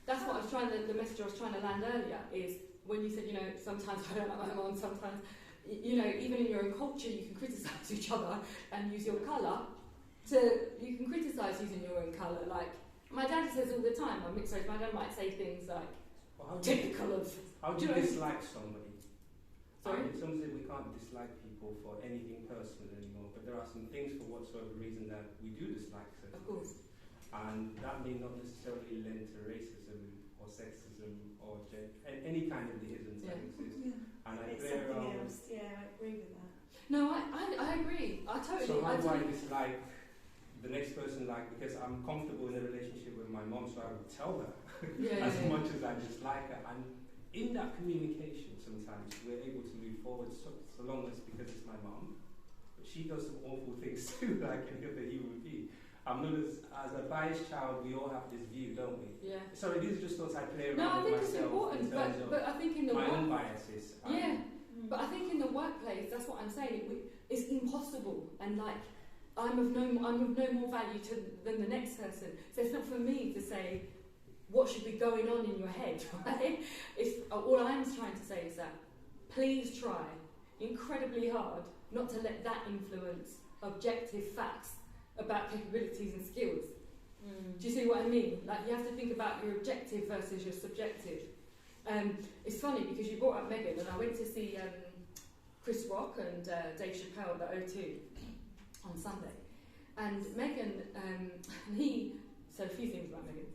S2: that's what I was trying to, the message I was trying to land earlier is when you said, you know, sometimes I don't like my mum, sometimes, you know, even in your own culture you can criticise each other and use your colour you can criticise using your own colour. Like, my dad says all the time, I'm mixed race, my dad might say things like, typical of...
S3: How do you dislike somebody?
S2: Sorry?
S3: Some say we can't dislike people for anything personal anymore, but there are some things for whatsoever reason that we do dislike certain
S2: Of course.
S3: things. And that may not necessarily lend to racism or sexism or any kind of deisms that exist.
S4: Yeah.
S3: And I
S4: It's
S3: clear
S4: something
S3: out...
S4: else. Yeah, I agree with that.
S2: No, I agree. I totally...
S3: So how do I dislike the next person, like, because I'm comfortable in a relationship with my mom, so I would tell her as much as I dislike her. And in that communication, sometimes we're able to move forward so long as because it's my mom. But she does some awful things too, like any other human being. I'm not as a biased child, we all have this view, don't we?
S2: Yeah.
S3: Sorry, these are just thoughts I play
S2: No, I
S3: around
S2: think
S3: with
S2: it's
S3: myself
S2: important,
S3: in terms of
S2: but I think in the
S3: my own biases.
S2: Yeah, but I think in the workplace, that's what I'm saying. It's impossible, and like I'm of no more value than the next person. So it's not for me to say what should be going on in your head, right? All I'm trying to say is that please try incredibly hard not to let that influence objective facts about capabilities and skills. Do you see what I mean? Like, you have to think about your objective versus your subjective. It's funny because you brought up Megan, and I went to see Chris Rock and Dave Chappelle at the O2 on Sunday. And Megan, he said a few things about Megan.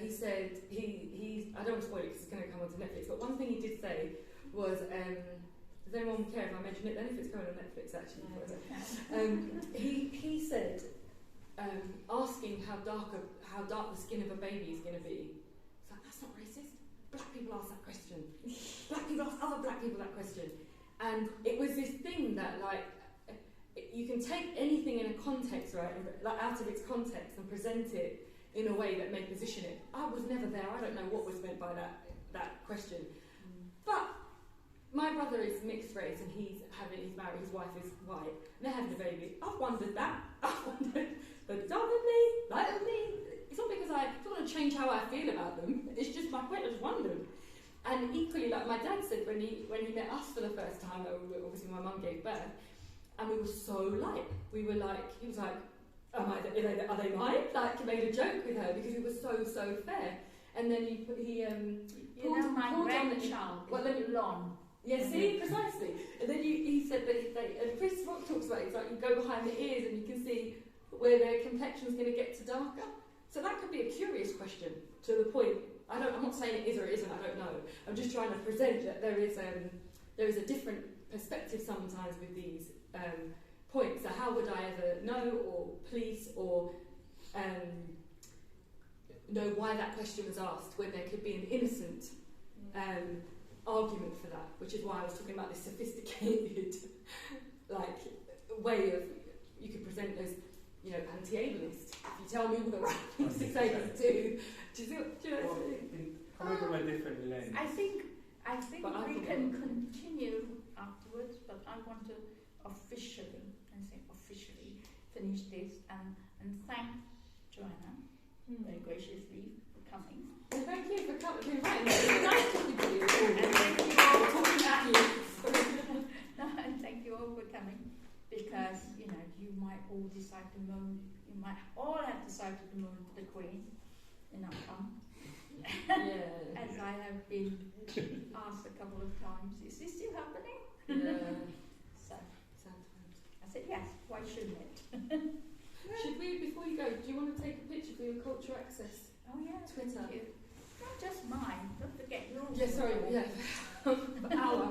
S2: He said, I don't want to spoil it because it's going to come onto Netflix, but one thing he did say was, does anyone care if I mention it then, if it's going on Netflix actually? He said, asking how dark the skin of a baby is going to be, it's like, that's not racist. Black people ask that question. Black people ask other black people that question. And it was this thing that, like, you can take anything in a context, right, like out of its context and present it in a way that may position it. I was never there. I don't know what was meant by that question. But my brother is mixed race and he's married, his wife is white, and they're having a baby. I've wondered that. I've wondered, but darker than me, lighter than me. It's not because I don't want to change how I feel about them. It's just my point. I just wondered. And equally, like my dad said when he met us for the first time, obviously my mum gave birth, and we were so like, he was like, are they mine? Like, he made a joke with her because we were so fair. And then
S1: my grandchild is blonde.
S2: Yeah, see, precisely. And then he said that and Chris Rock talks about it, it's like you go behind the ears and you can see where their complexion's going to get to darker. So that could be a curious question to the point. I'm not saying it is or it isn't, I don't know. I'm just trying to present that there is a different perspective sometimes with these points. So how would I ever know or police or know why that question was asked when there could be an innocent argument for that, which is why I was talking about this sophisticated like way of, you could present as, you know, anti-ableist. If you tell me all the right things to say do you know what I mean?
S3: Coming from a different lens.
S1: I think we can continue afterwards, but I want to officially finish this and thank Joanna very graciously for coming.
S2: Well, thank you for coming. It's nice talking to you. And thank you all for talking at you.
S1: And thank you all for coming, because you know you might all decide to moan. You might all have decided to moan for the Queen, and I'll come. As I have been asked a couple of times, is this still happening? So
S2: Sometimes.
S1: I said yes. Why shouldn't it?
S2: Should we, before you go, do you want to take a picture for your culture access?
S1: Oh yeah,
S2: Twitter.
S1: thank you. Not just mine. Don't forget yours.
S2: Yeah, sorry. Yeah. Our.